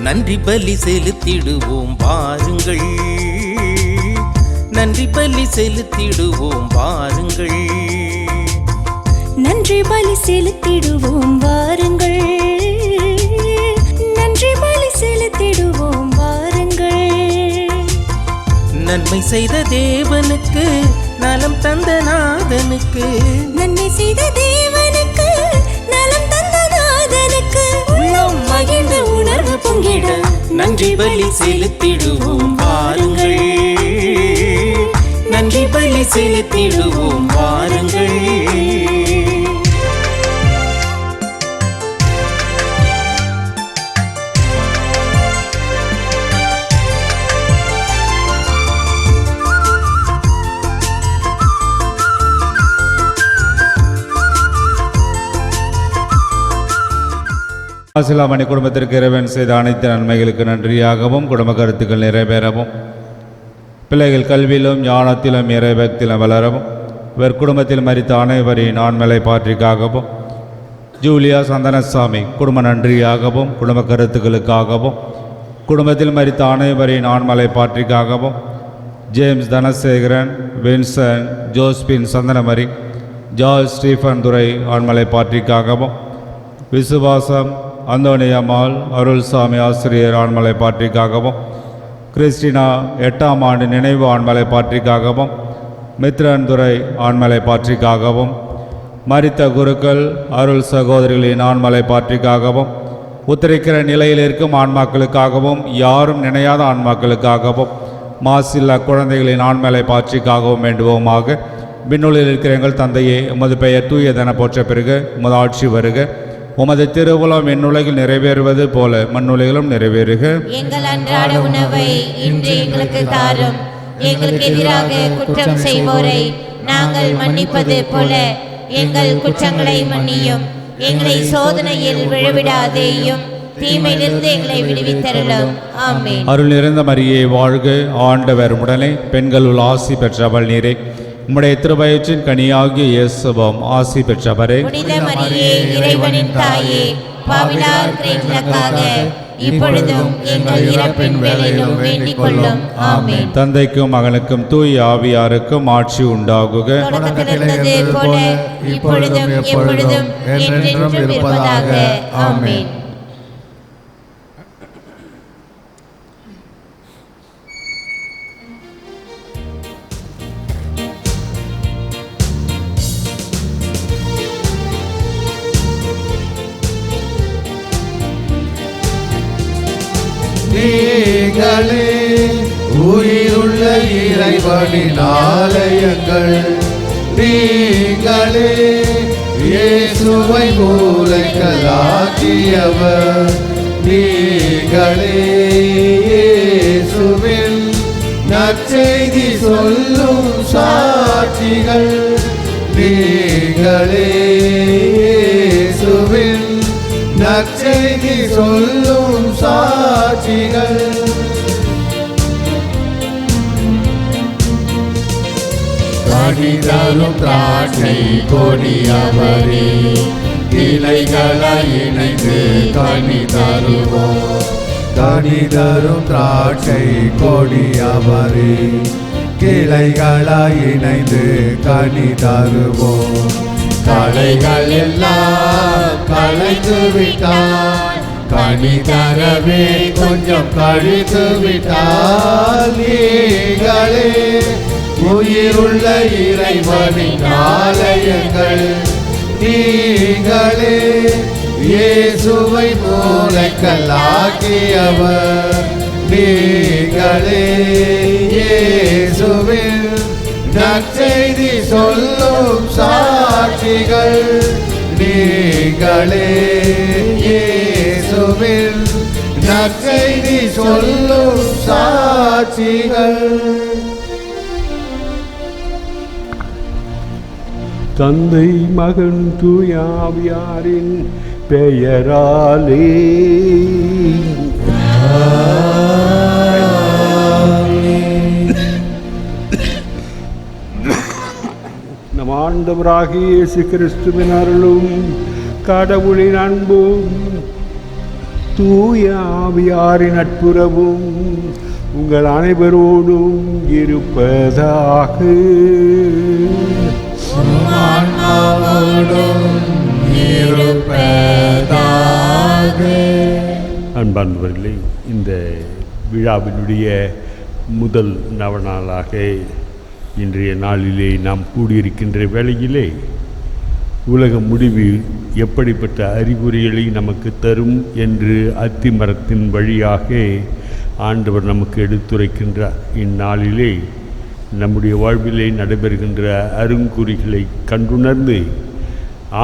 நன்றி பலி செலுத்திடுவோம் வாருங்கள், நன்றி பலி செலுத்திடுவோம் வாருங்கள், நன்றி பலி செலுத்திடுவோம் வாருங்கள், நன்றி பலி செலுத்திடுவோம் வாருங்கள். நன்மை செய்த தேவனுக்கு, நலம் தந்த நாதனுக்கு, நன்மை செய்த தேவனுக்கு, நலம் தந்த நாதனுக்கு, உள்ளம் மகிழ்ந்த உணர்வு பொங்கிட நன்றி பலி செலுத்திடுவோம் வாருங்கள், நன்றி பலி செலுத்திடுவோம் வாருங்கள். ஆசிலாமணி குடும்பத்திற்கு இறைவன் செய்த அனைத்து நன்மைகளுக்கு நன்றியாகவும், குடும்ப கருத்துக்கள் நிறைவேறவும், பிள்ளைகள் கல்வியிலும் ஞானத்திலும் இறைபக்தியிலும் வளரவும், இவர் குடும்பத்தில் மரித்த அனைவரின் ஆண்மலை பாற்றிக்காகவும், ஜூலியா சந்தனசாமி குடும்ப நன்றியாகவும், குடும்ப கருத்துக்களுக்காகவும், குடும்பத்தில் மரித்த அனைவரின் ஆண்மலை பாற்றிக்காகவும், James Dhanasekaran, Vinson, Josephine Santhanamari, George Stephen Durai ஆண்மலை பாற்றிக்காகவும், விசுவாசம் அந்தோனியம்மாள் அருள்சாமி ஆசிரியர் ஆண்மலை பாற்றிக்காகவும், கிறிஸ்டினா 8ஆம் ஆண்டு நினைவு ஆண்மலை பாற்றிக்காகவும், மித்ரன் துரை ஆண்மலை பாற்றிக்காகவும், மரித்த குருக்கள் அருள் சகோதரிகளின் ஆண்மலை பாற்றிக்காகவும், உத்தரிக்கிற நிலையில் இருக்கும் ஆன்மாக்களுக்காகவும், யாரும் நினையாத ஆன்மாக்களுக்காகவும், மாசில்லா குழந்தைகளின் ஆண்மலை பாற்றிக்காகவும் வேண்டுவோமாக. விண்ணுளில் இருக்கிற எங்கள் தந்தையே, உமது பெயர் தூயதென போற்ற பெறுக, உமது ஆட்சி வருக, உமது திருவுளம் என்னுலகில் நிறைவேறுவது போல மண்ணுலகிலும் நிறைவேறுக. எங்கள் அன்றாட உணவை இன்று எங்களுக்கு தாரும். எங்களுக்கு எதிராக குற்றம் செய்வோரை நாங்கள் மன்னிப்பது போல எங்கள் குற்றங்களை மன்னியும். எங்களை சோதனையில் விழவிடாதேயும், தீமையிலிருந்து எங்களை விடுவித்தருளும். ஆமென். அருள் நிறைந்த மரியே வாழ்க, ஆண்டவர் உடனே பெண்களுள் ஆசி பெற்றவள் நீரே, உம்முடைய திருவயிற்றின் கனியாகிய இயேசுவும் ஆசி பெற்றவரே. புனித மரியே, இறைவனின் தாயே, பாவிலார் எங்களுக்காக இப்பொழுதும் எங்கள் இறப்பின் வேளையிலும் வேண்டிக் கொள்ளும். ஆமென். தந்தைக்கும் மகனுக்கும் தூய ஆவியாருக்கும் ஆட்சி உண்டாகுக. தொடக்கத்திலிருந்தது போல இப்பொழுதும் எப்பொழுதும் என்றென்றும் இருப்பதாக. ஆமென். நீங்களே உயிருள்ள இறைவனின் ஆலயங்கள், நீங்களே இயேசுவை மூலைக்கல்லாக்கியவர், நீங்களே இயேசுவின் நற்செய்தி சொல்லும் சாட்சிகள், நீங்களே இயேசுவின் நற்செய்தி சொல்லும் சாட்சிகள். கனிதரும் திராட்சை கொடியவரே, இலைகளாய் இணைந்து கனி தருவோம். கனிதரும் திராட்சை கொடியவரே, கிளைகளாய் இணைந்து கனி தருவோம். களைகள் எல்லாம் களைத்து விட்டால், கனி தரவே கொஞ்சம் கழித்து விட்டால், நீங்களே உயிருள்ள இறைவனின் ஆலயங்கள், நீங்களே இயேசுவை மூலைக்கல்லாக்கியவர், நீங்களே இயேசுவின் நற்செய்தி சொல்லும் சாட்சிகள், நீங்களே இயேசுவின் நற்செய்தி சொல்லும் சாட்சிகள். தந்தை மகன் தூய ஆவியாரின் பெயராலே நம் ஆண்டவராகிய இயேசு கிறிஸ்துவின் அருளும் கடவுளின் அன்பும் தூய ஆவியாரின் நட்புறவும் உங்கள் அனைவரோடும் இருப்பதாக. அன்பானவர்களே, இந்த விழாவினுடைய முதல் நவநாளாக இன்றைய நாளிலே நாம் கூடியிருக்கின்ற வேளையிலே உலக முடிவு எப்படிப்பட்ட அறிகுறிகளை நமக்கு தரும் என்று அத்திமரத்தின் வழியாக ஆண்டவர் நமக்கு எடுத்துரைக்கின்றார். இந்நாளிலே நம்முடைய வாழ்விலே நடைபெறுகின்ற அருங்குறிகளை கண்டுணர்ந்து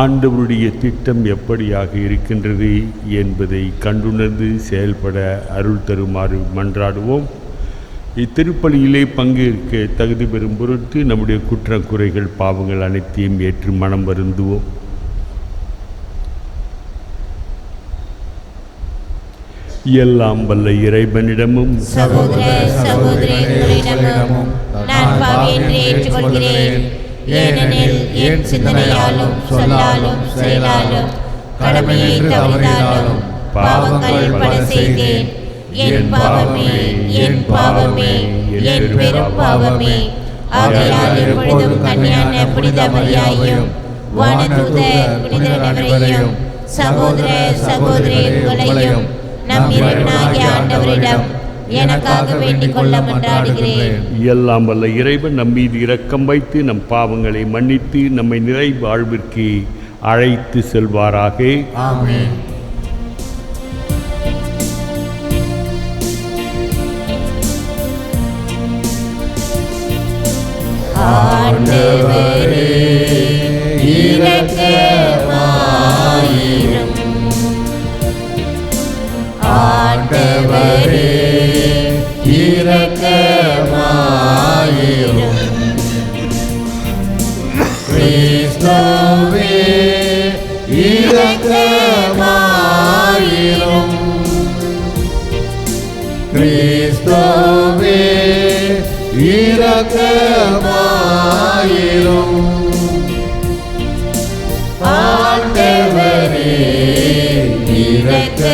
ஆண்டவருடைய திட்டம் எப்படியாக இருக்கின்றது என்பதை கண்டுணர்ந்து செயல்பட அருள் தருமாறு மன்றாடுவோம். இத்திருப்பலியிலே பங்கேற்க தகுதி பெறும் பொருட்டு நம்முடைய குற்றக்குறைகள் பாவங்கள் அனைத்தையும் ஏற்று மனம் வருந்துவோம். எல்லாம் வல்ல இறைவனிடமும் சகோதர சகோதரிகளிடமும் நான் பாவி என்று ஏற்றுக்கொள்கிறேன். ஏனெனில் என் சிந்தனையாலும் சொல்லாலும் செயலாலும் கடமையை தவறினாலும் பாவங்கள் பல செய்தேன். என் பாவமே என் பாவமே என் பெரும் பாவமே. ஆகையால் இப்பொழுதும் கன்னியான புனித மரியாயையும் வானதூதர் புனிதர் அனைவரையும் சகோதர சகோதரிகளையும் நம் இறைவனாகிய ஆண்டவரிடம் எனக்காக வேண்டிக் கொள்ள மன்றாடுகிறேன். எல்லாம் வல்ல இறைவன் நம் மீது இரக்கம் வைத்து நம் பாவங்களை மன்னித்து நம்மை நிறை வாழ்விற்கு அழைத்து செல்வாராக. ஆமென். ஆண்டவரே இரக்கமாயிரும். ஆண்டவரே இரக்கமாயிரும். கிறிஸ்துவே இரக்கமாயிரும். கிறிஸ்துவே இரக்கமாயிரும். ஆண்டவரே இரக்கமாயிரும்.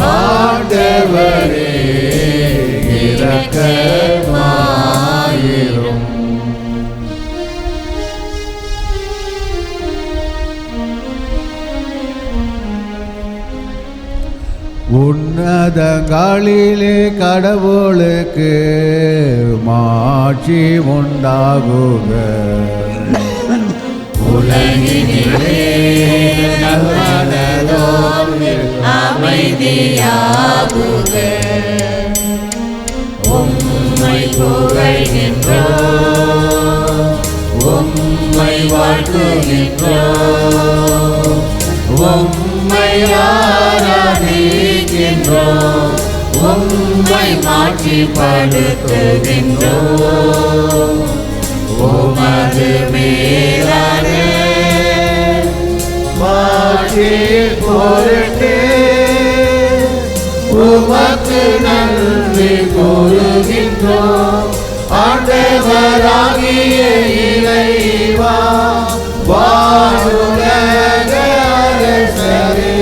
ஆண்டவரே இரக்கமாயிரும். உன்னதங்களிலே கடவுளுக்கு மாட்சி உண்டாகுக. உலகினிலே நல்லதோடு அமைதியாகுக. உம்மை புகழ்கின்றோம், உம்மை வாழ்த்துகின்றோம், உம்மை ஆராதிக்கின்றோம், உம்மை மாட்சிப்படுத்துகின்றோம். உமது மேலான மாட்சியின் பொருட்டு உமக்கு நன்றி கூறுகின்றோம். ஆண்டவராகிய இறைவா, வானுலக அரசரே,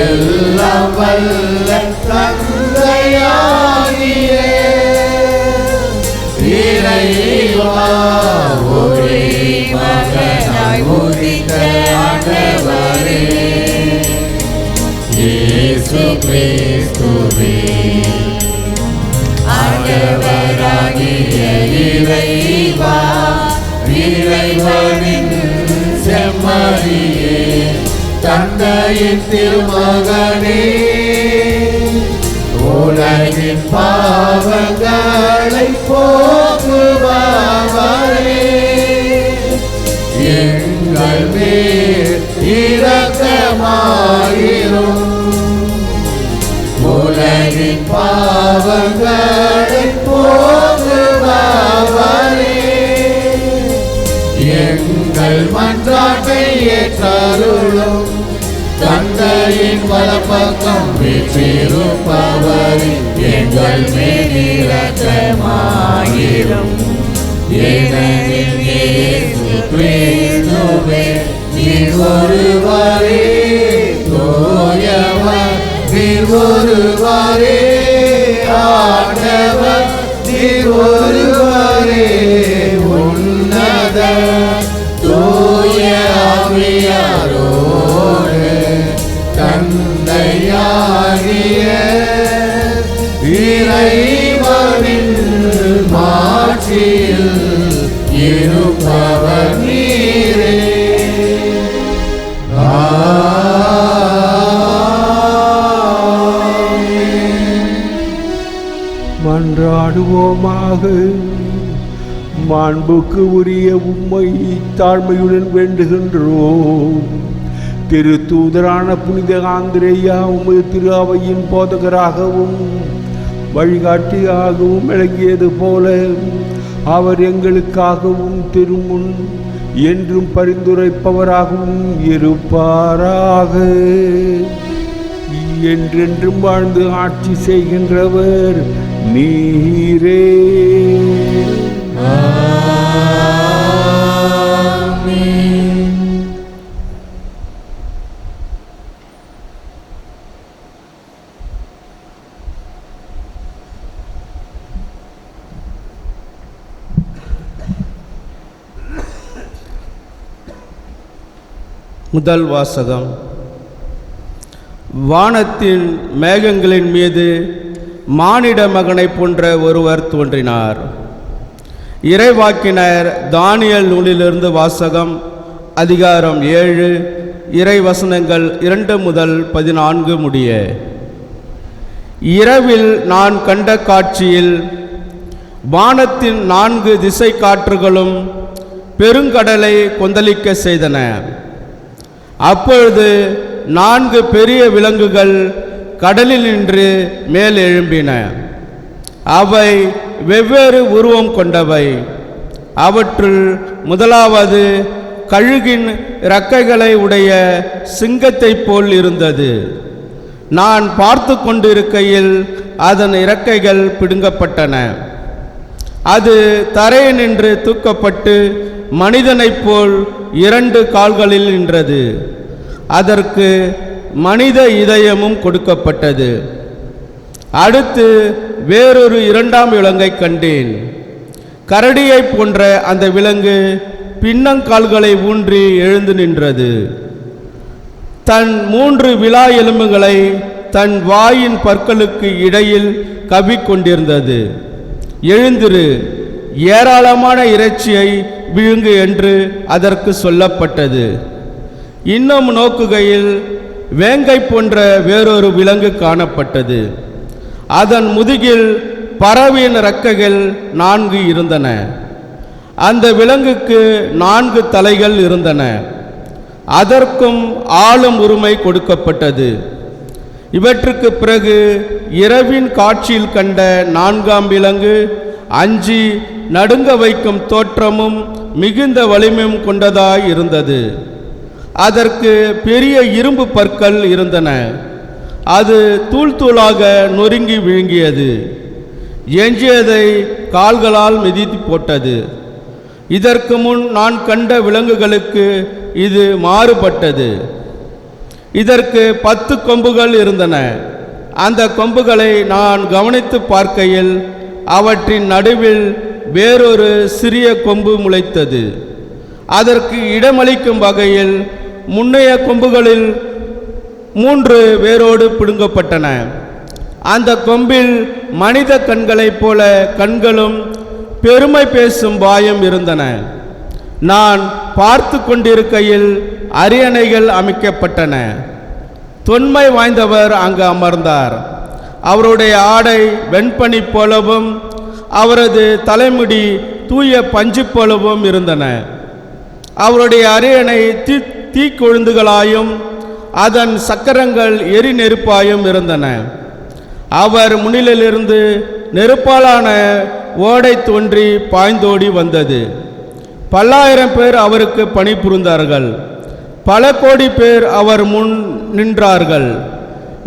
எல்லாம் வல்ல தந்தையாகிய இறைவா, ஒரே மகனாய் உதித்த ஆண்டவரே இயேசு கிறிஸ்துவே, ஆண்டவராகிய இறைவா, இறைவனின் செம்மறியே, தந்தையின் திருமகனே, உலகின் பாவங்களை போக்குபவரே, எங்கள் மேல் இரக்கமாயிரும். உலகின் பாவங்களை போக்குபவரே, எங்கள் மன்றாட்டை ஏற்றருளும். தந்தையின் வலப்பக்கம் வீற்றிருப்பவரே, எங்கள் மேல் இரக்கமாயிரும். ஏனெனில் இயேசு கிறிஸ்துவே நீர் ஒருவரே தூயவர், நீர் ஒருவரே ஆண்டவர், நீர் ஒருவரே உன்னத தூய ஆவியாரோடு தந்தையாகிய இறைவனின் மாட்சியில் இருப்பவர் நீரே. மன்றாடுவோமாக. மாண்புக்கு உரிய உம்மை தாழ்மையுடன் வேண்டுகின்றோம். திரு தூதரான புனித ஆந்திரேயா உமது திரு அவையின் போதகராகவும் வழிகாட்டியாகவும் விளங்கியது போல அவர் எங்களுக்காகவும் திருமுன் என்றும் பரிந்துரைப்பவராகவும் இருப்பாராக. என்றென்றும் வாழ்ந்து ஆட்சி செய்கின்றவர் நீரே. முதல் வாசகம். வானத்தின் மேகங்களின் மீது மானிட மகனைப் போன்ற ஒருவர் தோன்றினார். இறைவாக்கினர் தானியேல் நூலிலிருந்து வாசகம். அதிகாரம் 7, இறைவசனங்கள் 2 முதல் 14 முடிய. இரவில் நான் கண்ட காட்சியில் வானத்தின் 4 திசை காற்றுகளும் பெருங்கடலை கொந்தளிக்க செய்தன. அப்பொழுது 4 பெரிய விலங்குகள் கடலில் நின்று மேல் எழும்பின. அவை வெவ்வேறு உருவம் கொண்டவை. அவற்றுள் முதலாவது கழுகின் இறக்கைகளை உடைய சிங்கத்தைப் போல் இருந்தது. நான் பார்த்து கொண்டிருக்கையில் அதன் இறக்கைகள் பிடுங்கப்பட்டன. அது தரையில் நின்று தூக்கப்பட்டு மனிதனைப் போல் 2 கால்களில் நின்றது. அதற்கு மனித இதயமும் கொடுக்கப்பட்டது. அடுத்து வேறொரு 2ஆம் விலங்கை கண்டேன். கரடியைப் போன்ற அந்த விலங்கு பின்னங்கால்களை ஊன்றி எழுந்து நின்றது. தன் 3 விலா எலும்புகளை தன் வாயின் பற்களுக்கு இடையில் கவ்விக்கொண்டிருந்தது. எழுந்திரு, ஏராளமான இறைச்சியை விழுங்கு என்று அதற்கு சொல்லப்பட்டது. இன்னும் நோக்குகையில் வேங்கை போன்ற வேறொரு விலங்கு காணப்பட்டது. அதன் முதுகில் பறவையின் இறக்கைகள் 4 இருந்தன. அந்த விலங்குக்கு 4 தலைகள் இருந்தன. அதற்கும் ஆளும் உரிமை கொடுக்கப்பட்டது. இவற்றுக்கு பிறகு இரவின் காட்சியில் கண்ட 4ஆம் விலங்கு அஞ்சி நடுங்க வைக்கும் தோற்றமும் மிகுந்த வலிமையும் கொண்டதாய் இருந்தது. அதற்கு பெரிய இரும்பு பற்கள் இருந்தன. அது தூள் தூளாக நொறுங்கி விழுங்கியது. எஞ்சியதை கால்களால் மிதித்து போட்டது. இதற்கு முன் நான் கண்ட விலங்குகளுக்கு இது மாறுபட்டது. இதற்கு 10 கொம்புகள் இருந்தன. அந்த கொம்புகளை நான் கவனித்து பார்க்கையில் அவற்றின் நடுவில் வேறொரு சிறிய கொம்பு முளைத்தது. அதற்கு இடமளிக்கும் வகையில் முன்னைய கொம்புகளில் 3 வேரோடு பிடுங்கப்பட்டன. அந்த கொம்பில் மனித கண்களைப் போல கண்களும் பெருமை பேசும் வாயும் இருந்தன. நான் பார்த்து கொண்டிருக்கையில் அரியணைகள் அமைக்கப்பட்டன. தொன்மை வாய்ந்தவர் அங்கு அமர்ந்தார். அவருடைய ஆடை வெண்பனி போலவும் அவரது தலைமுடி தூய பஞ்சு போலவும் இருந்தன. அவருடைய அரியணை தீக்கொழுந்துகளாயும் அதன் சக்கரங்கள் எரி நெருப்பாயும் இருந்தன. அவர் முன்னிலிருந்து நெருப்பாலான ஓடை தோன்றி பாய்ந்தோடி வந்தது. பல்லாயிரம் பேர் அவருக்கு பணிபுரிந்தார்கள். பல கோடி பேர் அவர் முன் நின்றார்கள்.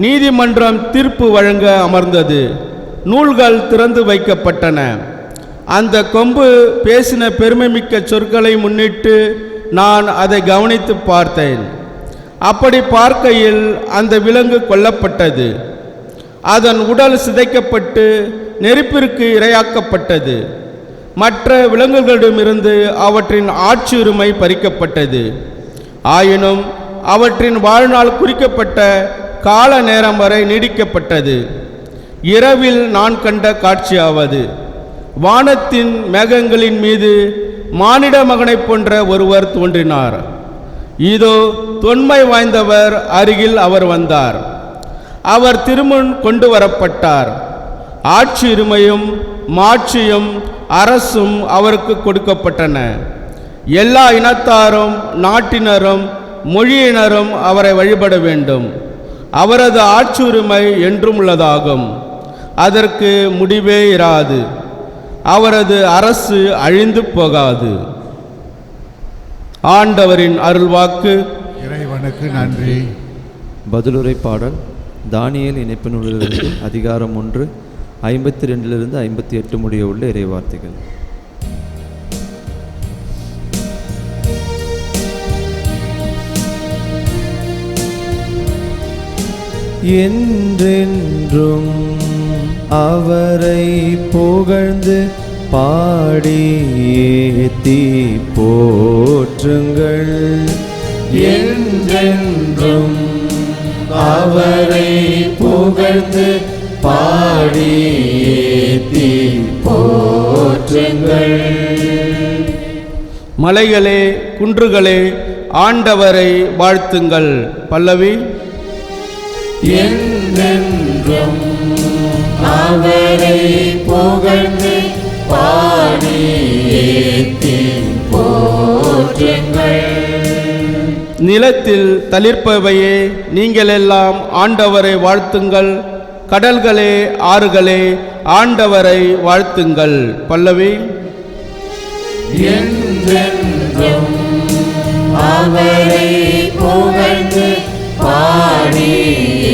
நீதிமன்றம் தீர்ப்பு வழங்க அமர்ந்தது. நூல்கள் திறந்து வைக்கப்பட்டன. அந்த கொம்பு பேசின பெருமைமிக்க சொற்களை முன்னிட்டு நான் அதை கவனித்து பார்த்தேன். அப்படி பார்க்கையில் அந்த விலங்கு கொல்லப்பட்டது. அதன் உடல் சிதைக்கப்பட்டு நெருப்பிற்கு இரையாக்கப்பட்டது. மற்ற விலங்குகளிடமிருந்து அவற்றின் ஆட்சி உரிமை பறிக்கப்பட்டது. ஆயினும் அவற்றின் வாழ்நாள் குறிக்கப்பட்ட கால நேரம் வரை நீடிக்கப்பட்டது. இரவில் நான் கண்ட காட்சியாவது, வானத்தின் மேகங்களின் மீது மானிட மகனைப் போன்ற ஒருவர் தோன்றினார். இதோ தொன்மை வாய்ந்தவர் அருகில் அவர் வந்தார். அவர் திருமுன் கொண்டு வரப்பட்டார். ஆட்சி உரிமையும் மாட்சியும் அரசும் அவருக்கு கொடுக்கப்பட்டன. எல்லா இனத்தாரும் நாட்டினரும் மொழியினரும் அவரை வழிபட வேண்டும். அவரது ஆட்சி உரிமை என்றும் உள்ளதாகும். அதற்கு முடிவே இராது. அவரது அரசு அழிந்து போகாது. ஆண்டவரின் அருள்வாக்கு. இறைவனுக்கு நன்றி. பதிலுரை பாடல் தானியேல் இணைப்பு நூலிலிருந்து அதிகாரம் 1 52 58 முடிய உள்ள இறைவார்த்தைகள். என்றென்றும் அவரை புகழ்ந்து பாடி ஏத்தி போற்றுங்கள். என்றென்றும் அவரை புகழ்ந்து பாடி ஏத்தி போற்றுங்கள். மலைகளே குன்றுகளே ஆண்டவரை வாழ்த்துங்கள். பல்லவி. என்றென்றும் அவரை புகழ்ந்து பாடி ஏத்தி போற்றுங்கள். நிலத்தில் தளிர்ப்பவையே நீங்கள் எல்லாம் ஆண்டவரை வாழ்த்துங்கள். கடல்களே ஆறுகளே ஆண்டவரை வாழ்த்துங்கள். பல்லவி. என்றென்றும் அவரை புகழ்ந்து பாடி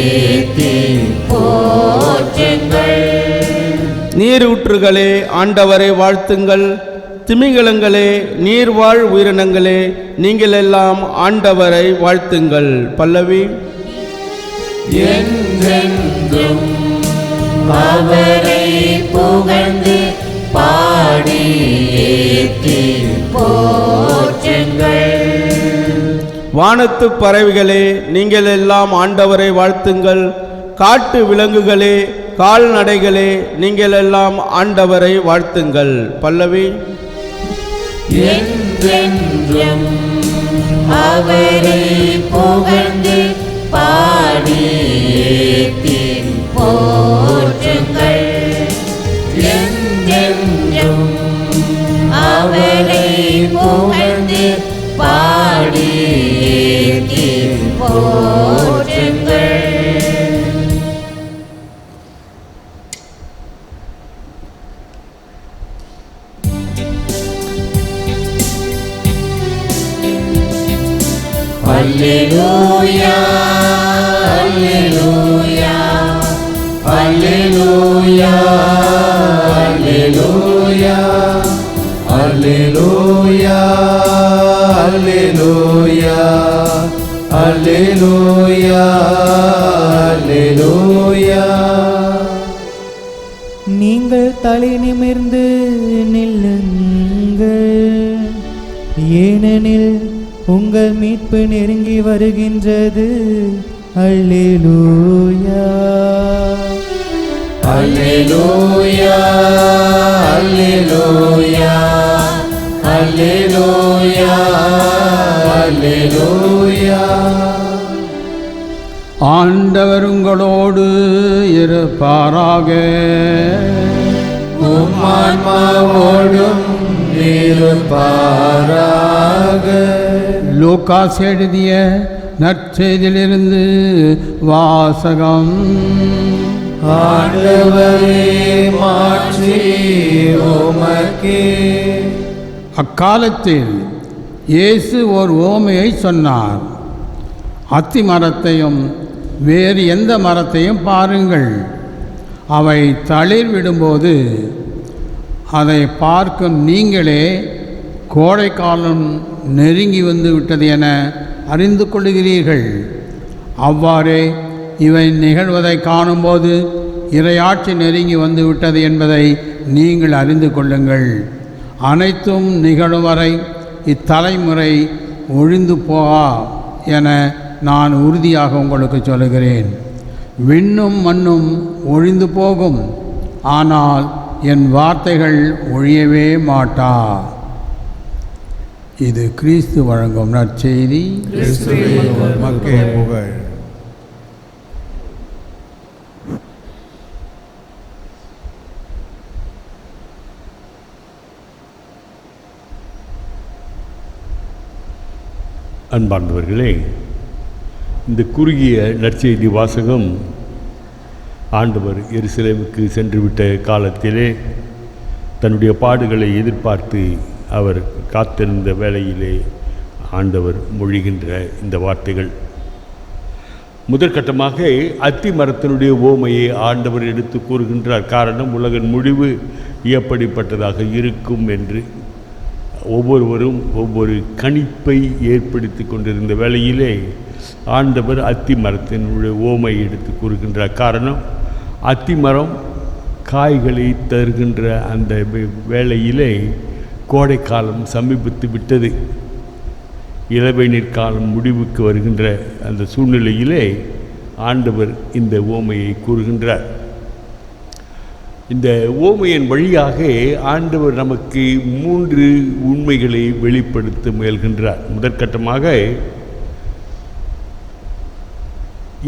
ஏத்தி போற்றுங்கள். நீரூற்றுகளே ஆண்டவரை வாழ்த்துங்கள். திமிங்கலங்களே நீர்வாழ் உயிரினங்களே நீங்கள் எல்லாம் ஆண்டவரை வாழ்த்துங்கள். பல்லவி. என்றென்றும் அவரை புகழ்ந்து பாடி ஏத்தி போற்றுங்கள். வானத்து பறவைகளே நீங்கள் எல்லாம் ஆண்டவரை வாழ்த்துங்கள். காட்டு விலங்குகளே கால்நடைகளே நீங்கள் எல்லாம் ஆண்டவரை வாழ்த்துங்கள். பல்லவி. என்றென்றும் அவரை புகழ்ந்து பாடி ஏத்தி போற்றுங்கள். என்றென்றும் அவரை புகழ்ந்து பாடி ஏத்தி போற்றுங்கள். Alleluia, Alleluia, Alleluia, Alleluia, Alleluia, Alleluia, Alleluia, Alleluia. நீங்கள் தலை நிமிர்ந்து நில்லுங்கள், ஏனெனில் உங்கள் மீட்பு நெருங்கி வருகின்றது. அல்லேலூயா, அல்லேலூயா, அல்லேலூயா, அல்லேலூயா, அல்லேலூயா. ஆண்டவர் உங்களோடு இருப்பாராக. உம் ஆன்மாவோடும் இருப்பாராக. லூக்காஸ் எழுதிய நற்செய்தியிலிருந்து வாசகம். ஆண்டவரே மாற்றி உமக்கே. அக்காலத்தில் இயேசு ஓர் உவமையை சொன்னார். அத்தி மரத்தையும் வேறு எந்த மரத்தையும் பாருங்கள். அவை தளிர் விடும்போது அதை பார்க்கும் நீங்களே கோடை காலம் நெருங்கி வந்து விட்டது என அறிந்து கொள்கிறீர்கள். அவ்வாறே இவை நிகழ்வதை காணும்போது இறையாட்சி நெருங்கி வந்து விட்டது என்பதை நீங்கள் அறிந்து கொள்ளுங்கள். அனைத்தும் நிகழும் வரை இத்தலைமுறை ஒழிந்து போகா என நான் உறுதியாக உங்களுக்கு சொல்லுகிறேன். விண்ணும் மண்ணும் ஒழிந்து போகும், ஆனால் என் வார்த்தைகள் ஒழியவே மாட்டா. இது கிறிஸ்து வழங்கும் நற்செய்தி. மக்கள் புகழ். அன்பார்ந்தவர்களே, இந்த குறுகிய நற்செய்தி வாசகம் ஆண்டவர் எருசலேமுக்கு சென்றுவிட்ட காலத்திலே தன்னுடைய பாடுகளை எதிர்பார்த்து அவர் காத்திருந்த வேளையிலே ஆண்டவர் மொழிகின்ற இந்த வார்த்தைகள். முதற்கட்டமாக அத்தி மரத்தினுடைய ஓமையை ஆண்டவர் எடுத்து கூறுகின்றார். காரணம், உலகின் முடிவு எப்படிப்பட்டதாக இருக்கும் என்று ஒவ்வொருவரும் ஒவ்வொரு கணிப்பை ஏற்படுத்தி கொண்டிருந்த வேளையிலே ஆண்டவர் அத்தி மரத்தினுடைய ஓமை எடுத்து கூறுகின்றார். காரணம், அத்தி மரம் காய்களை தருகின்ற அந்த வேளையிலே கோடை காலம் சமீபித்து விட்டது. இளவேநீர் காலம் முடிவுக்கு வருகின்ற அந்த சூழ்நிலையிலே ஆண்டவர் இந்த ஓமையை கூறுகின்றார். இந்த ஓமையின் வழியாக ஆண்டவர் நமக்கு 3 உண்மைகளை வெளிப்படுத்த முயல்கின்றார். முதற்கட்டமாக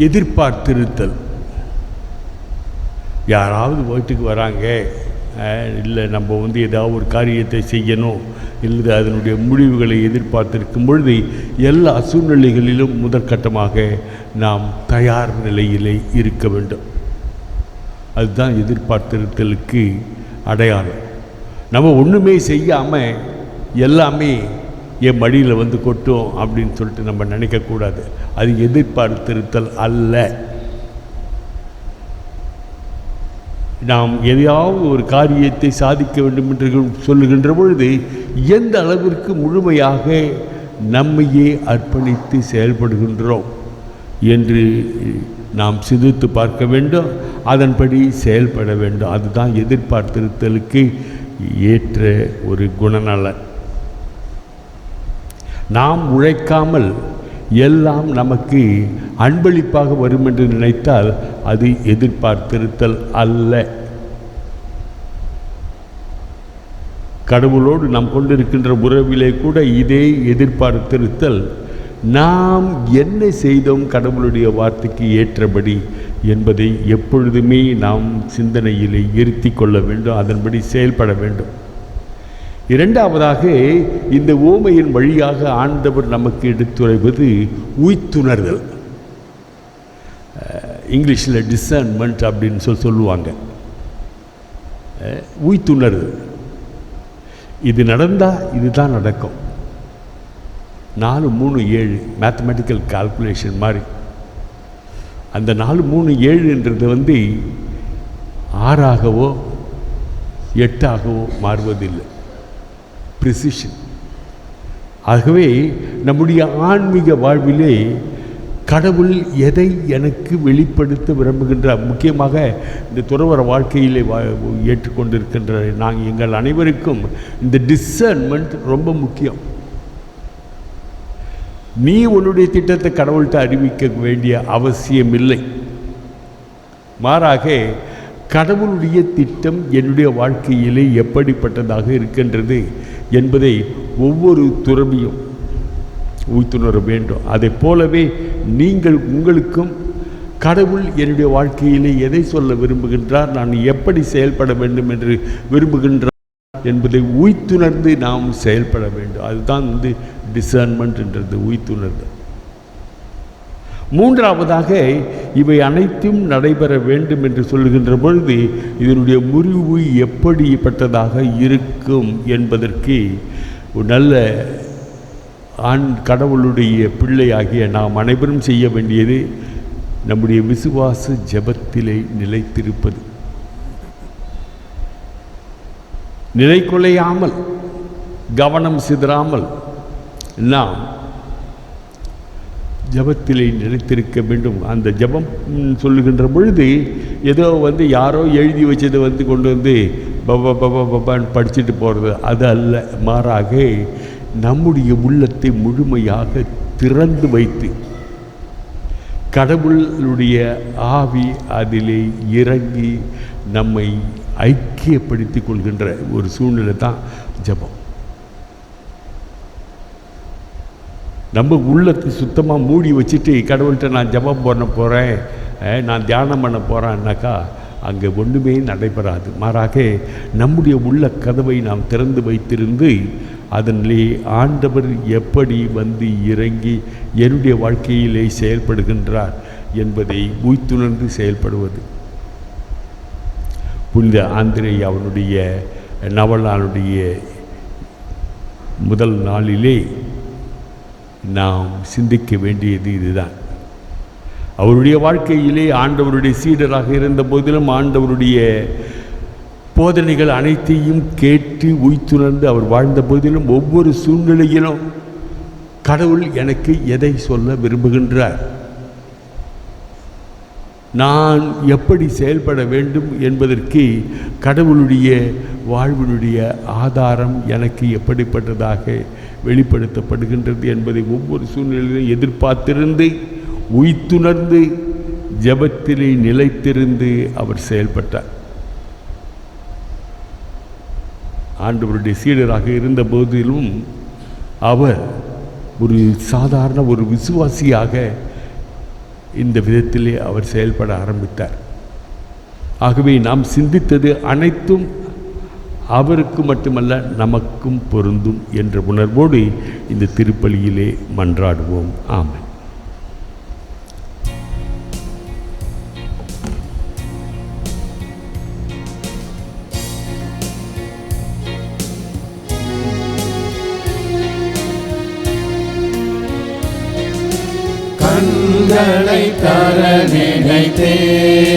எதிர்பார்த்திருத்தல். யாராவது வீட்டுக்கு வராங்க, இல்லை நம்ம ஏதாவது ஒரு காரியத்தை செய்யணும், இல்லை அதனுடைய முடிவுகளை எதிர்பார்த்திருக்கும் பொழுது எல்லா சூழ்நிலைகளிலும் முதற்கட்டமாக நாம் தயார் நிலையிலே இருக்க வேண்டும். அதுதான் எதிர்பார்த்திருத்தலுக்கு அடையாளம். நம்ம ஒன்றுமே செய்யாமல் எல்லாமே என் மடியில் கொட்டும் அப்படின்னு சொல்லிட்டு நம்ம நினைக்கக்கூடாது. அது எதிர்பார்த்திருத்தல் அல்ல. நாம் எதையாவது ஒரு காரியத்தை சாதிக்க வேண்டும் என்று சொல்லுகின்ற பொழுது எந்த அளவிற்கு முழுமையாக நம்மையே அர்ப்பணித்து செயல்படுகின்றோம் என்று நாம் சிந்தித்து பார்க்க வேண்டும். அதன்படி செயல்பட வேண்டும். அதுதான் எதிர்பார்த்திருத்தலுக்கு ஏற்ற ஒரு குணநலன். நாம் உழைக்காமல் எல்லாம் நமக்கு அன்பளிப்பாக வரும் என்று நினைத்தால் அது எதிர்பார்த்திருத்தல் அல்ல. கடவுளோடு நாம் கொண்டிருக்கின்ற உறவிலே கூட இதே எதிர்பார்த்திருத்தல். நாம் என்ன செய்தோம் கடவுளுடைய வார்த்தைக்கு ஏற்றபடி என்பதை எப்பொழுதுமே நாம் சிந்தனையிலே இருத்தி கொள்ள வேண்டும். அதன்படி செயல்பட வேண்டும். இரண்டாவதாக, இந்த ஓமையின் வழியாக ஆண்டவர் நமக்கு எடுத்துரைவது உய்த்துணர்தல். இங்கிலீஷில் டிசர்ன்மெண்ட் அப்படின்னு சொல்லுவாங்க. உய்த்துணர்தல். இது நடந்தால் இதுதான் நடக்கும். 4, 3, 7 மேத்தமெட்டிக்கல் கால்குலேஷன் மாதிரி. அந்த 4, 3, 7ன்றது 6ஆகவோ 8ஆகவோ மாறுவதில்லை. ப்ரிசிஷன். ஆகவே நம்முடைய ஆன்மீக வாழ்விலே கடவுள் எதை எனக்கு வெளிப்படுத்த விரும்புகின்றார், முக்கியமாக இந்த துறவற வாழ்க்கையிலே ஏற்றுக்கொண்டிருக்கின்ற எங்கள் அனைவருக்கும் இந்த டிசர்ன்மெண்ட் ரொம்ப முக்கியம். நீ உன்னுடைய திட்டத்தை கடவுள்கிட்ட அறிவிக்க வேண்டிய அவசியம் இல்லை. மாறாக கடவுளுடைய திட்டம் என்னுடைய வாழ்க்கையிலே எப்படிப்பட்டதாக இருக்கின்றது என்பதை ஒவ்வொரு துறவியும் உய்த்துணர வேண்டும். அதை போலவே நீங்கள் உங்களுக்கும் கடவுள் என்னுடைய வாழ்க்கையிலே எதை சொல்ல விரும்புகின்றார், நான் எப்படி செயல்பட வேண்டும் என்று விரும்புகின்றார் என்பதை உய்த்துணர்ந்து நாம் செயல்பட வேண்டும். அதுதான் டிசர்ன்மெண்ட்ன்றது, உய்த்துணர்வு. மூன்றாவதாக, இவை அனைத்தும் நடைபெற வேண்டும் என்று சொல்லுகின்ற பொழுது இதனுடைய முறிவு எப்படிப்பட்டதாக இருக்கும் என்பதற்கு ஒரு நல்ல கடவுளுடைய பிள்ளையாகிய நாம் அனைவரும் செய்ய வேண்டியது நம்முடைய விசுவாச ஜெபத்திலே நிலைத்திருப்பது. நிலை கொள்ளையாமல் கவனம் சிதறாமல் நாம் ஜபத்திலே நிலைத்திருக்க வேண்டும். அந்த ஜபம் சொல்லுகின்ற பொழுது ஏதோ யாரோ எழுதி வச்சதை கொண்டு பபான்னு படிச்சுட்டு போகிறது அது அல்ல. மாறாக நம்முடைய உள்ளத்தை முழுமையாக திறந்து வைத்து கடவுளுடைய ஆவி அதிலே இறங்கி நம்மை ஐக்கியப்படுத்தி கொள்கின்ற ஒரு சூழ்நிலை தான் ஜபம். நம்ம உள்ளத்தை சுத்தமாக மூடி வச்சுட்டு கடவுள்கிட்ட நான் ஜபம் பண்ண போகிறேன், நான் தியானம் பண்ண போகிறேன்னாக்கா அங்கே ஒன்றுமே நடைபெறாது. மாறாக நம்முடைய உள்ள கதவை நாம் திறந்து வைத்திருந்து அதனிலே ஆண்டவர் எப்படி இறங்கி என்னுடைய வாழ்க்கையிலே செயல்படுகின்றார் என்பதை உய்த்துணர்ந்து செயல்படுவது. புனித ஆந்திரே அவனுடைய நவநாளுடைய முதல் நாளிலே நாம் சிந்திக்க வேண்டியது இதுதான். அவருடைய வாழ்க்கையிலே ஆண்டவருடைய சீடராக இருந்த போதிலும் ஆண்டவருடைய போதனைகள் அனைத்தையும் கேட்டு உய்த்துணர்ந்து அவர் வாழ்ந்த போதிலும் ஒவ்வொரு சூழ்நிலையிலும் கடவுள் எனக்கு எதை சொல்ல விரும்புகின்றார், நான் எப்படி செயல்பட வேண்டும் என்பதற்கு கடவுளுடைய வாழ்வினுடைய ஆதாரம் எனக்கு எப்படிப்பட்டதாக வெளிப்படுத்தப்படுகின்றது என்பதை ஒவ்வொரு சூழ்நிலையிலும் எதிர்பார்த்திருந்து உய்த்துணர்ந்து ஜபத்திலே நிலைத்திருந்து அவர் செயல்பட்டார். ஆண்டவருடைய சீடராக இருந்த போதிலும் அவர் ஒரு சாதாரண ஒரு விசுவாசியாக இந்த விதத்திலே அவர் செயல்பட ஆரம்பித்தார். ஆகவே நாம் சிந்தித்தது அனைத்தும் அவருக்கு மட்டுமல்ல நமக்கும் பொருந்தும் என்ற உணர்வோடு இந்த திருப்பலியிலே மன்றாடுவோம். ஆமென். கண்களை தர நினைத்தேன்,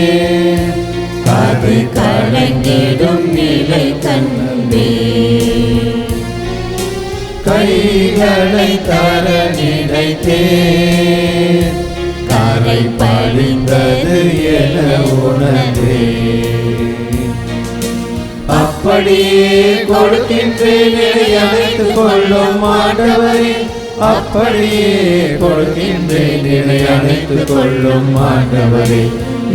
அது கலங்கிடும் நிலை கண்டே. கைகளை தர நினைத்தேன், கரை படிந்தது என உணர்ந்தேன். அப்படியே கொடுக்கின்றேன் அழைத்துக் கொள்ளும் ஆண்டவரே, அப்படியே கொடுக்கின்றேன் அழைத்துக் கொள்ளும் ஆண்டவரே.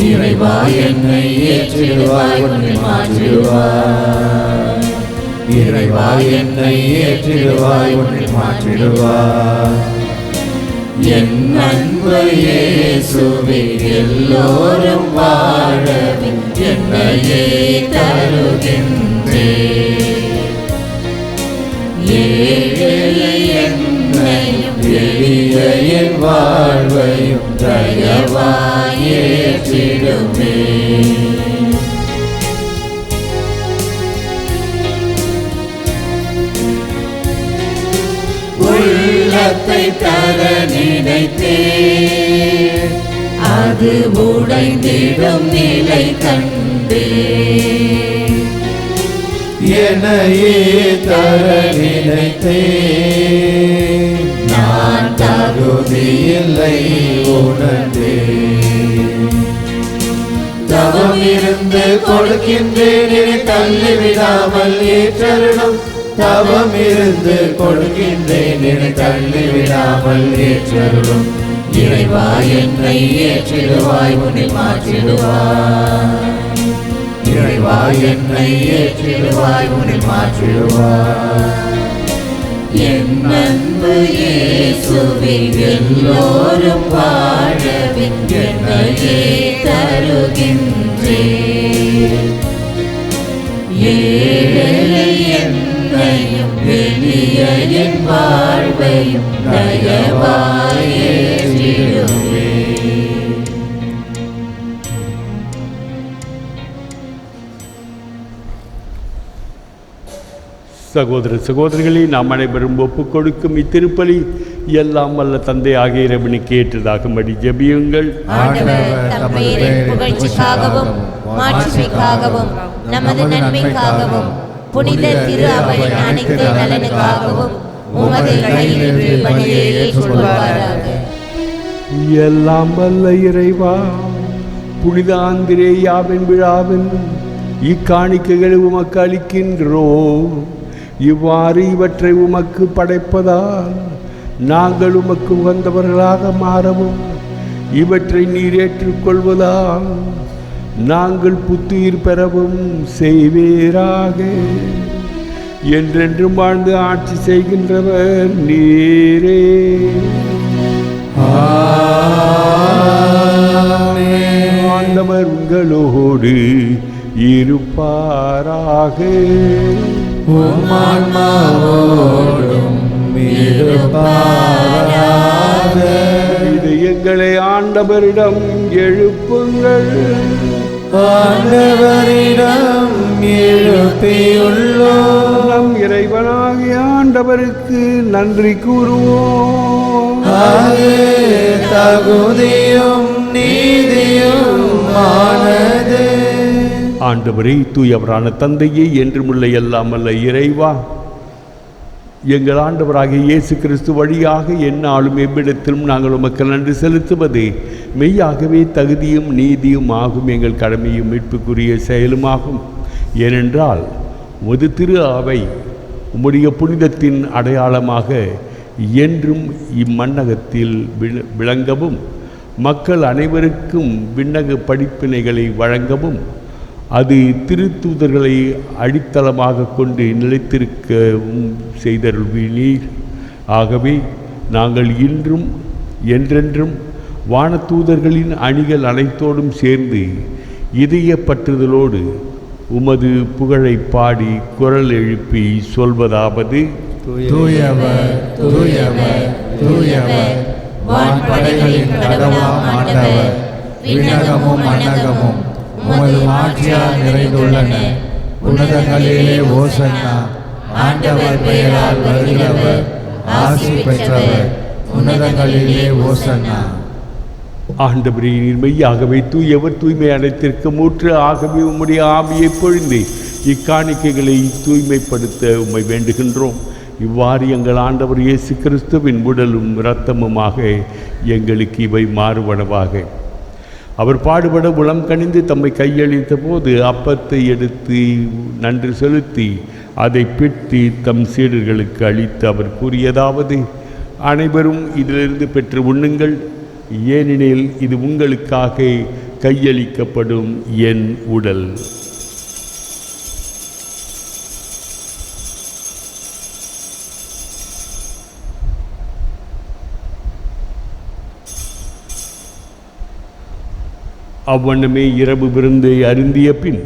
இறைவா என்னை ஏற்றிடுவாய், உன்னை மாற்றிடுவாய். இறைவா என்னை ஏற்றிடுவாய், உன்னை மாற்றிடுவாய். என் அன்பு இயேசுவே எல்லோரும் வாழவே என்னையே தருகின்றேன். ஏழை என்னையும் எளிய என் வாழ்வையும் தயவாய் ஏற்றிடுமே. உள்ளத்தை தர நினைத்தேன், அது உடைந்திடும் நிலை கண்டேன். என்னையே தர நினைத்தேன், நான் தகுதியில்லை உணர்ந்தேன். தவம் இருந்து கொடுக்கின்றேன் என்னை தள்ளிவிடாமல் ஏற்றருளும். தவம் இருந்து கொடுக்கின்றேன் என்னை தள்ளிவிடாமல் ஏற்றருளும். இறைவா என்னை ஏற்றிடுவாய், உன்னை மாற்றிடுவாய். இறைவா என்னை ஏற்றிடுவாய், உன்னை மாற்றிடுவாய். என் அன்பு இயேசுவே எல்லோரும் வாழவே என்னையே தருகின்றேன். ஏழை என்னையும் எளிய என் வாழ்வையும் தயவாய் ஏற்றிடுவே. சகோதர சகோதரிகளை நாம் அனைவரும் ஒப்புக் கொடுக்கும் இத்திருப்பலி எல்லாம் வல்ல தந்தை ஆகிய இறைவனுக்கு ஏற்றதாகும்படி ஜெபியுங்கள். புகழ்ச்சிக்காகவும் மாட்சிமைக்காகவும் நமது நன்மைக்காகவும் புனித திரு அவையின் அனைத்து நலனுக்காகவும் உமது கையிலிருந்து பணியை ஏற்றுக்கொள்வாராக. எல்லாம் வல்ல இறைவா, புனித ஆந்திரேயாவின் விழாவில் இக்காணிக்கைகளை உமக்கு அளிக்கின்றோம். இவ்வாறு இவற்றை உமக்கு படைப்பதால் நாங்கள் உமக்கு உகந்தவர்களாக மாறவும், இவற்றை நீர் ஏற்றுக்கொள்வதால் நாங்கள் புத்துயிர் பெறவும் செய்வீராக. என்றென்றும் வாழ்ந்து ஆட்சி செய்கின்றவர் நீரே. ஆண்டவர் உங்களோடு இருப்பாராக. இது எங்களை ஆண்டவரிடம் எழுப்புங்கள். ஆண்டவரிடம் எழுப்பியுள்ளோம். நம் இறைவனாகிய ஆண்டவருக்கு நன்றி கூறுவோம். அது தகுதியும் நீதியுமானது. ஆண்டவரே, தூயவரான தந்தையே, என்றுமுள்ள எல்லாம் அல்ல இறைவா, எங்கள் ஆண்டவராகிய இயேசு கிறிஸ்து வழியாக எந்நாளும் எவ்விடத்திலும் நாங்கள் உமக்கு நன்றி செலுத்துவது மெய்யாகவே தகுதியும் நீதியும் ஆகும், எங்கள் கடமையும் மீட்புக்குரிய செயலுமாகும். ஏனென்றால் உமது திரு அவை உம்முடைய புனிதத்தின் அடையாளமாக என்றும் இம்மண்ணகத்தில் விளங்கவும், மக்கள் அனைவருக்கும் விண்ணக படிப்பினைகளை வழங்கவும், அது திருத்தூதர்களை அடித்தளமாக கொண்டு நிலைத்திருக்கவும் செய்தருள்வீர். ஆகவே நாங்கள் இன்றும் என்றென்றும் வானதூதர்களின் அணிகள் அனைத்தோடும் சேர்ந்து இதய பற்றுதலோடு உமது புகழை பாடி குரல் எழுப்பி சொல்வதாவது: தூயவர் தூயவர் தூயவர், வான்படைகளின் கடவுளாம் ஆண்டவர், விண்ணகமும் மண்ணகமும் உமது ஆட்சியால் நிறைந்துள்ளன. உன்னதங்களிலே ஓசன்னா. ஆண்டவர் பெயரால் வருகிறவர் ஆசி பெற்றவர். உன்னதங்களிலே ஓசன்னா. ஆண்டவரே, நீர் மெய்யாகவே தூயவர், தூய்மை அனைத்திற்கு மூற்று. ஆகவே உம்முடைய ஆவியை பொழிந்து இக்காணிக்கைகளை தூய்மைப்படுத்த உம்மை வேண்டுகின்றோம். இவ்வாறு எங்கள் ஆண்டவர் இயேசு கிறிஸ்துவின் உடலும் இரத்தமுமாக எங்களுக்கு இவை மாறுபடவாக. அவர் பாடுபட உளம் கனிந்து தம்மை கையளித்த போது அப்பத்தை எடுத்து நன்றி செலுத்தி அதை பிட்டு தம் சீடர்களுக்கு அளித்து அவர் கூறியதாவது: அனைவரும் இதிலிருந்து பெற்று உண்ணுங்கள், ஏனெனில் இது உங்களுக்காக கையளிக்கப்படும் என் உடல். அவ்வண்ணமே இரவு விருந்தை அருந்திய பின்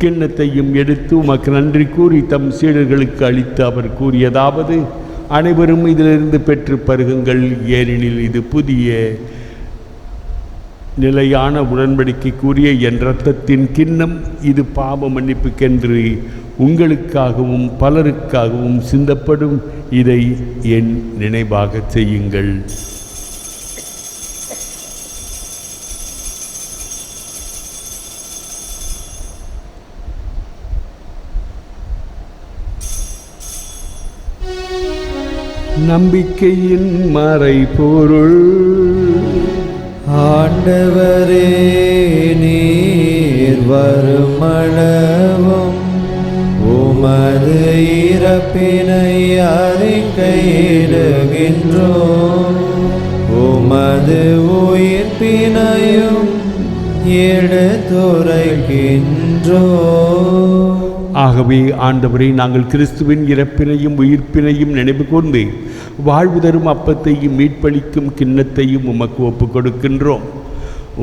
கிண்ணத்தையும் எடுத்து உமக்கு நன்றி கூறி தம் சீடர்களுக்கு அளித்து அவர் கூறியதாவது: அனைவரும் இதிலிருந்து பெற்று பருகுங்கள், ஏனெனில் இது புதிய நிலையான உடன்படிக்கைக்குரிய என் இரத்தத்தின் கிண்ணம். இது பாவ மன்னிப்புக்கென்று உங்களுக்காகவும் பலருக்காகவும் சிந்தப்படும். இதை என் நினைவாக செய்யுங்கள். நம்பிக்கையின் மறைபொருள். ஆண்டவரே, நீர் வருமளவும் உமது இறப்பினை அறிக்கையிடுகின்றோம், உமது உயிர்ப்பினையும் எடுத்துரைக்கின்றோம். ஆகவே ஆண்டவரே, நாங்கள் கிறிஸ்துவின் இறப்பினையும் உயிர்ப்பினையும் நினைவு கூர்ந்து வாழ்வு தரும் அப்பத்தையும் மீட்பளிக்கும் கிண்ணத்தையும் உமக்கு ஒப்புக் கொடுக்கின்றோம்.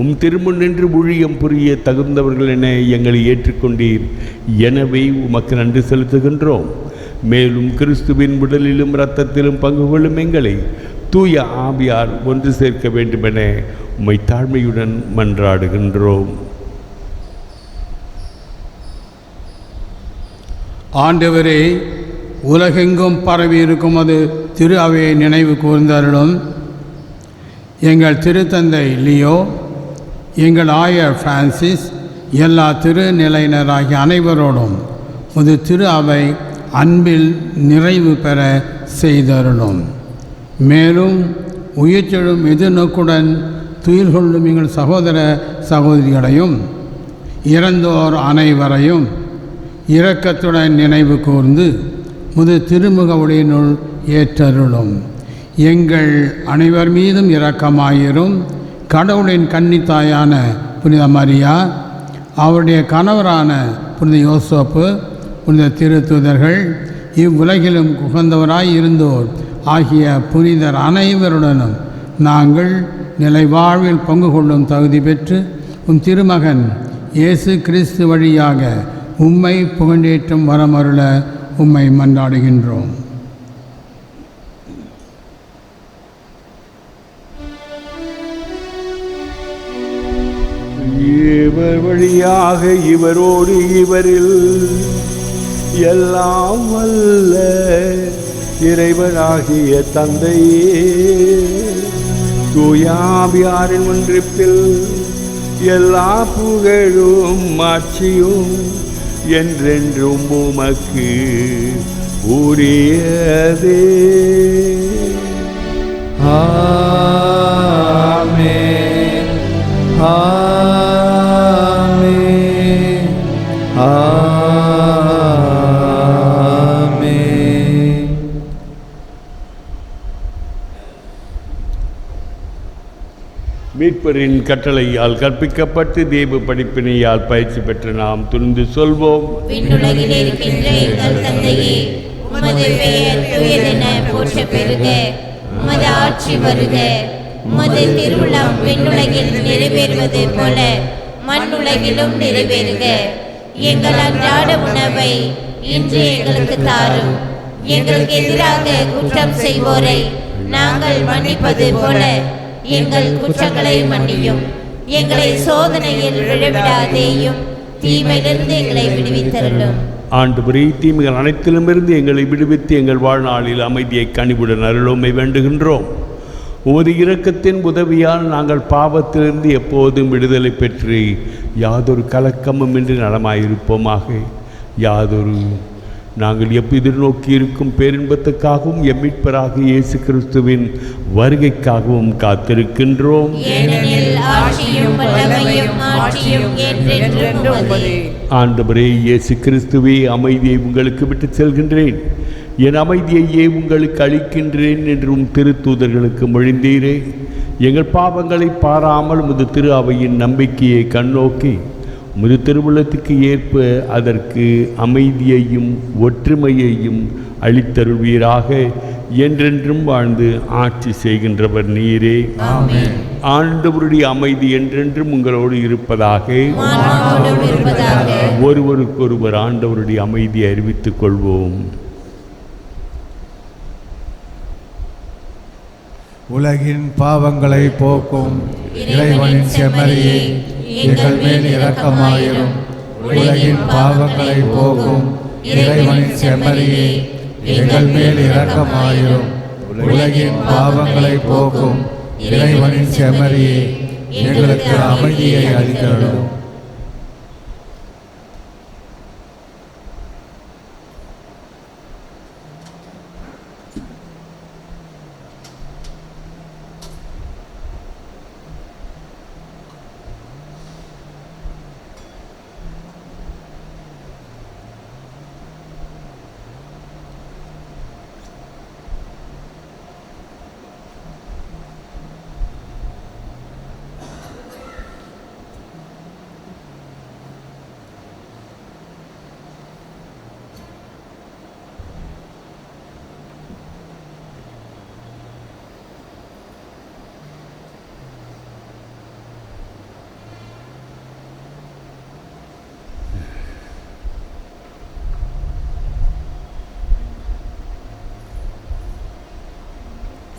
உம் திருமுன் நின்று ஊழியம் புரிய தகுந்தவர்கள் என எங்களை ஏற்றுக்கொண்டீர். எனவே உமக்கு நன்றி செலுத்துகின்றோம். மேலும் கிறிஸ்துவின் உடலிலும் இரத்தத்திலும் பங்கு கொள்ளும் எங்களை தூய ஆவியார் ஒன்று சேர்க்க வேண்டுமென உம்மை தாழ்மையுடன் மன்றாடுகின்றோம். ஆண்டவரே, உலகெங்கும் பரவி இருக்கும் அது திரு அவையை நினைவு கூர்ந்தார்களும், எங்கள் திருத்தந்தை லியோ, எங்கள் ஆயர் பிரான்சிஸ், எல்லா திருநிலையினராகிய அனைவரோடும் உமது திரு அவை அன்பில் நிறைவு பெற செய்தருளும். மேலும் உயிர்த்தெழும் எதிர்நோக்குடன் துயில் கொள்ளும் எங்கள் சகோதர சகோதரிகளையும் இறந்தோர் அனைவரையும் இரக்கத்துடன் நினைவு கூர்ந்து முது திருமுக உடையினுள் ஏற்றருளும். எங்கள் அனைவர் மீதும் இரக்கமாயிரும். கடவுளின் கன்னித்தாயான புனித மரியா, அவருடைய கணவரான புனித யோசேப்பு, புனித திருத்தூதர்கள், இவ்வுலகிலும் உகந்தவராய் இருந்தோர் ஆகிய புனிதர் அனைவருடனும் நாங்கள் நிலைவாழ்வில் பங்கு கொள்ளும் தகுதி பெற்று உம் திருமகன் இயேசு கிறிஸ்து வழியாக உம்மை புகழேற்றும் வரமருள உம்மை மன்றாடுகின்றோம். இவர் வழியாக இவரோடு இவரில் எல்லாம் வல்ல இறைவனாகிய தந்தையே, தூயாவியாரின் ஒன்றிப்பில் எல்லா புகழும் ஆட்சியும் என்றென்றும் உமக்கு உரியதே. ஆமென். ஆமென். ஆமென். மீட்பரின் கட்டளையால் கற்பிக்கப்பட்டு தேவ படிப்பினையால் பயிற்சி பெற்று நாம் துணிந்து சொல்வோம். விண்ணுலகில் இருக்கின்ற எங்கள் தந்தையே, உமது பெயர் தூயதென போற்றப் பெறுக. உமது ஆட்சி வருக. உமது திருவுளம் விண்ணுலகில் நிறைவேறுவது போல மண்ணுலகிலும் நிறைவேறுக. எங்கள் அன்றாட உணவை இன்று எங்களுக்கு தாரும். எங்களுக்கு எதிராக குற்றம் செய்வோரை நாங்கள் மன்னிப்பது போல எங்கள் குற்றங்களை மன்னியும். எங்களை சோதனையில் விழவிடாதேயும், தீமையிலிருந்து எங்களை விடுவித்தருளும். ஆண்டவரே, தீமைகள் அனைத்திலுமிருந்து எங்களை விடுவித்து எங்கள் வாழ்நாளில் அமைதியை கனிவுடன் அருளுமை வேண்டுகின்றோம். உமது இரக்கத்தின் உதவியால் நாங்கள் பாவத்திலிருந்து எப்போதும் விடுதலை பெற்று யாதொரு கலக்கமும் இன்றி நலமாயிருப்போமாக. நாங்கள் எதிர்நோக்கி இருக்கும் பேரின்பத்துக்காகவும் எம்மிட்பராக இயேசு கிறிஸ்துவின் வருகைக்காகவும் காத்திருக்கின்றோம். ஆண்டவரே இயேசு கிறிஸ்துவே, அமைதியை உங்களுக்கு விட்டு செல்கின்றேன், என் அமைதியையே உங்களுக்கு அளிக்கின்றேன் என்றும் திருத்தூதர்களுக்கு மொழிந்தீரே. எங்கள் பாவங்களை பாராமல் உமது திரு அவையின் நம்பிக்கையை கண்ணோக்கி உமது திருவுள்ளத்துக்கு ஏற்ப அதற்கு அமைதியையும் ஒற்றுமையையும் அளித்தருள்வீராக. என்றென்றும் வாழ்ந்து ஆட்சி செய்கின்றவர் நீரே. ஆண்டவருடைய அமைதி என்றென்றும் உங்களோடு இருப்பதாக. ஒருவருக்கொருவர் ஆண்டவருடைய அமைதியை அறிவித்துக் கொள்வோம். உலகின் பாவங்களை போக்கும் இறைவனின் செம்மறியே, எங்கள் மேல் இரக்கமாயிரும். உலகின் பாவங்களை போக்கும் இறைவனின் செம்மறியே, எங்கள் மேல் இரக்கமாயிரும். உலகின் பாவங்களை போக்கும் இறைவனின் செம்மறியே, எங்களுக்கு அமைதியை அளித்தருளும்.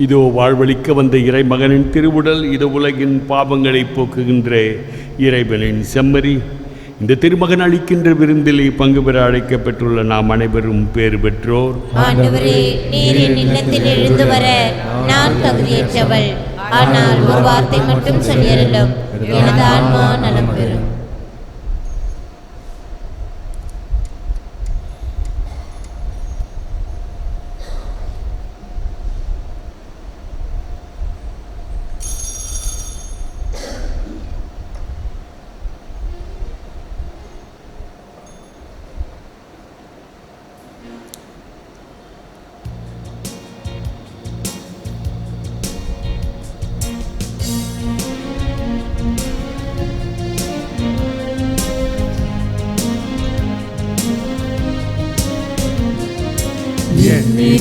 இதோ வாழ்வளிக்க வந்த இறைமகனின் திருவுடல், இது உலகின் பாவங்களை போக்குகின்ற இறைவனின் செம்மறி. இந்த திருமகன் அளிக்கின்ற விருந்திலே பங்கு பெற அழைக்கப்பட்டுள்ள நாம் அனைவரும் பேறு பெற்றோர். ஆண்டவரே, நீர் என் இல்லத்தில் எழுந்து வர நான் தகுதியற்றவள். ஆனால் ஒரு வார்த்தை மட்டும் சொல்லியருளும், எனது ஆன்மா நலம் பெறும்.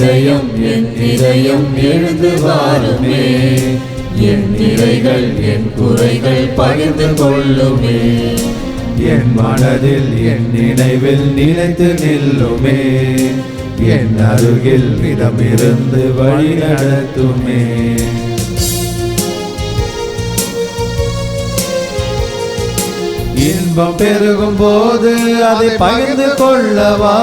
இதயம் எழுந்து வாருமே, என் நிறைகள் என் குறைகள் பகிர்ந்து கொள்ளுமே, என் மனதில் என் நினைவில் நிலைத்து நில்லுமே, என் அருகில் இடமிருந்து வழி நடத்துமே. இன்பம் பெருகும் போது அதை பகிர்ந்து கொள்ளவா,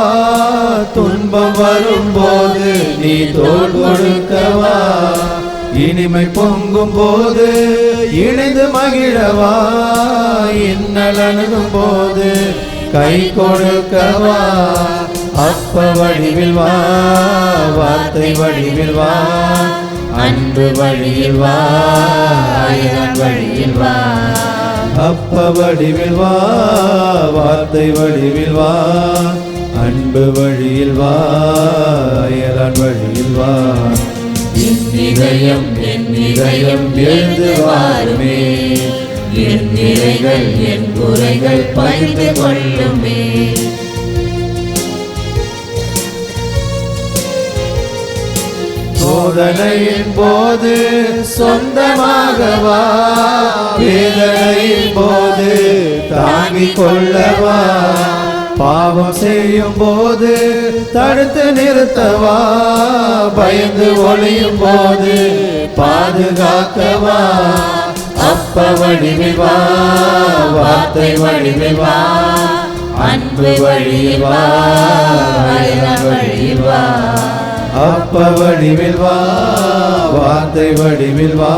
துன்பம் வரும் போது நீ தோள் கொடுக்கவா, இனிமை பொங்கும் போது இணைந்து மகிழவா, இன்னல் அணுகும் போது கை கொடுக்கவா. அப்ப வடிவில் வா, வார்த்தை வடிவில் வா, அன்பு வழியில் வா, வழியில் வா. அப்ப வடிவில் வா, வார்த்தை வடிவில் வா, அன்பு வழியில் வா, அயலான் வழியில் வா. என் இதயம் எழுந்து வாருமே, என் நிறைகள் என் குறைகள் பகிர்ந்து கொள்ளுமே. சோதனையின் போது சொந்தமாகவா, வேதனையின் போது தாங்கிக் கொள்ளவா, பாவம் செய்யும் போது தடுத்து நிறுத்தவா, பயந்து ஒளியும் போது பாதுகாக்கவா. அப்ப வடிவில் வா, வார்த்தை வடிவில் வா, அன்பு வழியில் வா, வழியில் வா. அப்ப வடிவில் வா, வார்த்தை வடிவில் வா,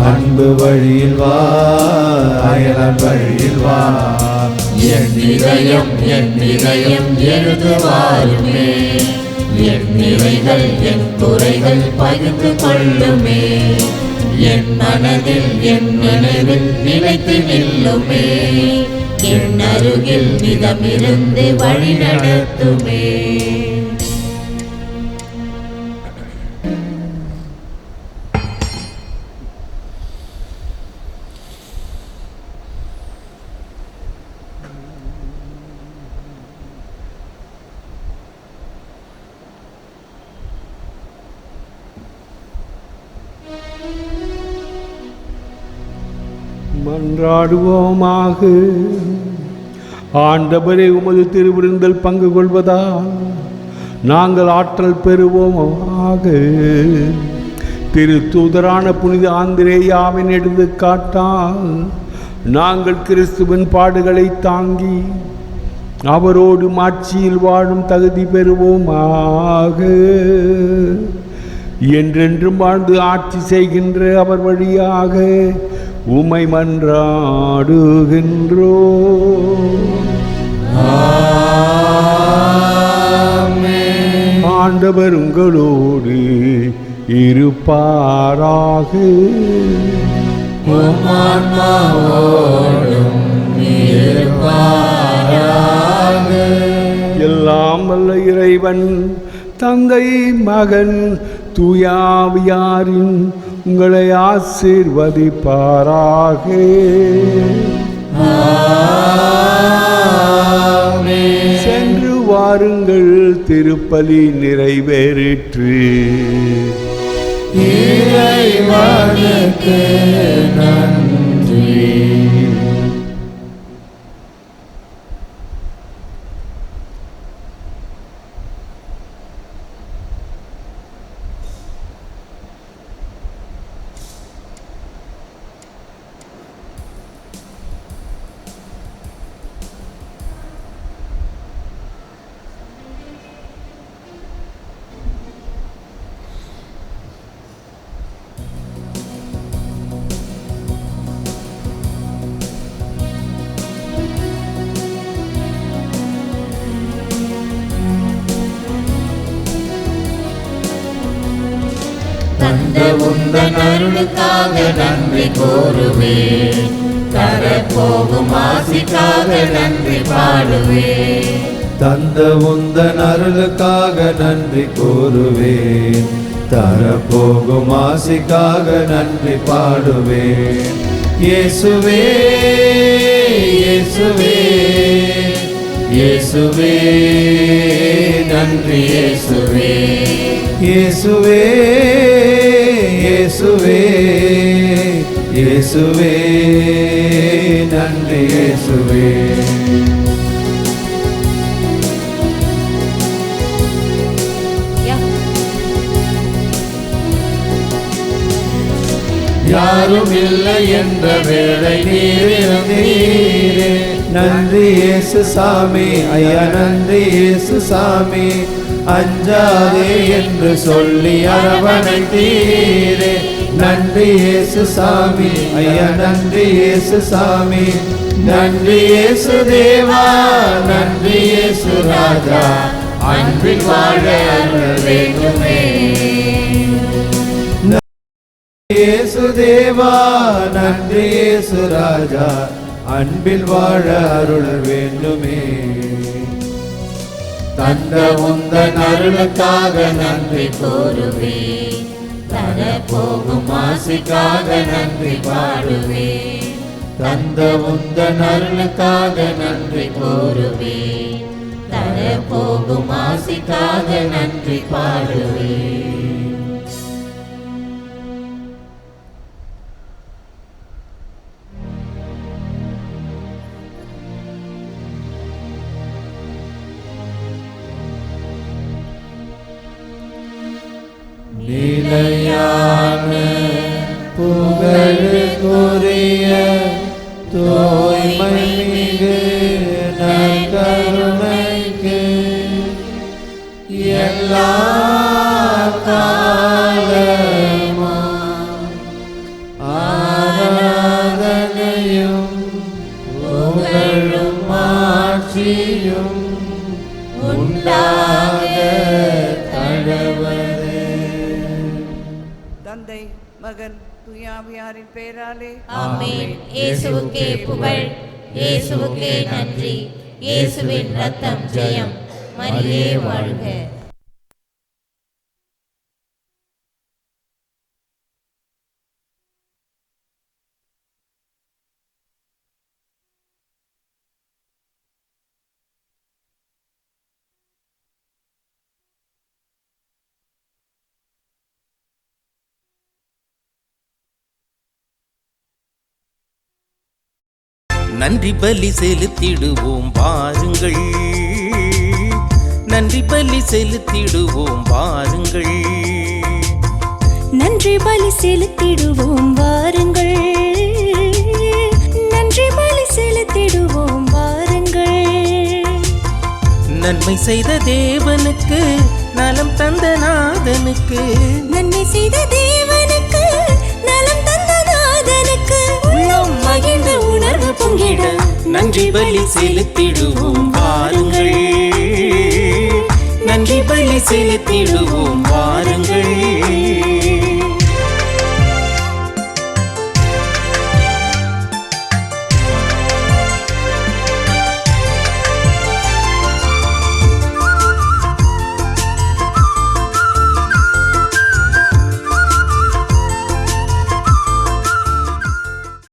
அன்பு வழியில் வா, அயலான் வழியில் வா. என் இதயம் எழுந்து வாருமே, என் நிறைகள் என் குறைகள் பகிர்ந்து கொள்ளுமே, என் மனதில் என் நினைவில் நிலைத்து நில்லுமே, என் அருகில் நிதமிருந்து வழி நடத்துமே. மன்றாடுவோமாக. ஆண்டவரே, உமது திருவிருந்தில் பங்கு கொள்வதால் நாங்கள் ஆற்றல் பெறுவோமாக. திருத்தூதரான புனித ஆந்திரேயாவின் எடுத்துக்காட்டால் நாங்கள் கிறிஸ்துவின் பாடுகளை தாங்கி அவரோடு மாட்சியில் வாழும் தகுதி பெறுவோமாக. என்றென்றும் வாழ்ந்து ஆட்சி செய்கின்ற அவர் வழியாக உம்மை மன்றாடுகின்றோ. ஆண்டவர் உங்களோடு இருப்பாராக. எல்லாம் வல்ல இறைவன் தந்தை மகன் தூயாவியாரின் உங்களை ஆசீர்வதிப்பாராக. சென்று வாருங்கள், திருப்பலி நிறைவேறிற்று. இறைவனுக்கு நன்றி. தந்த உந்தன் அருளுக்காக நன்றி கூறுவேன், தரப்போகும் ஆசிக்காக நன்றி பாடுவேன். தந்த உந்தன் அருளுக்காக நன்றி கூறுவேன், தரப்போகும் ஆசிக்காக நன்றி பாடுவேன். இயேசுவே இயேசுவே இயேசுவே நன்றி இயேசுவே இயேசுவே இயேசுவே இயேசுவே நன்றி இயேசுவே. யாரும் இல்லை என்ற வேளை நீரே நன்றி இயேசு சாமி ஐயா நன்றி இயேசு சாமி. அஞ்சாதே என்று சொல்லி அரவணைத்தீரே நன்றி இயேசு சாமி ஐயா நன்றி இயேசு சாமி. நன்றி இயேசு தேவா நன்றி இயேசு ராஜா அன்பில் வாழ அருள் வேண்டுமே. இயேசு தேவா நன்றி இயேசு ராஜா அன்பில் வாழ அருள் வேண்டுமே. தந்த உந்தன் அருளுக்காக நன்றி கூறுவேன். தரப்போகும் ஆசிக்காக நன்றி பாடுவேன். தந்த உந்தன் அருளுக்காக நன்றி கூறுவேன். தரப்போகும் ஆசிக்காக நன்றி பாடுவேன். நிலையான புகழுக்குரிய தூய்மை மிகு நற்கருணைக்கு எல்லா காலமும் ஆராதனையும் புகழும் ஆட்சியும் உண்டாக கடவுளே. தந்தை மகன் தூயாவியாரின் பெயராலே ஆமென். இயேசுவுக்கே புகழ், இயேசுவுக்கே நன்றி. இயேசுவின் ரத்தம் ஜெயம். மரியே வாழ்க. நன்றி பலி செலுத்திடுவோம் வாருங்கள், நன்றி பலி செலுத்திடுவோம் வாருங்கள், நன்றி பலி செலுத்திடுவோம் வாருங்கள், நன்றி பலி செலுத்திடுவோம் வாருங்கள். நன்மை செய்த தேவனுக்கு நலம் தந்த நாதனுக்கு, நன்மை செய்த தேவனுக்கு நலம் தந்த நாதனுக்கு உள்ளம் மகிழ்ந்த உணர்வு பொங்கிட நன்றி பலி செலுத்திடுவோம் வாருங்கள், நன்றி பலி செலுத்திடுவோம் வாருங்கள்.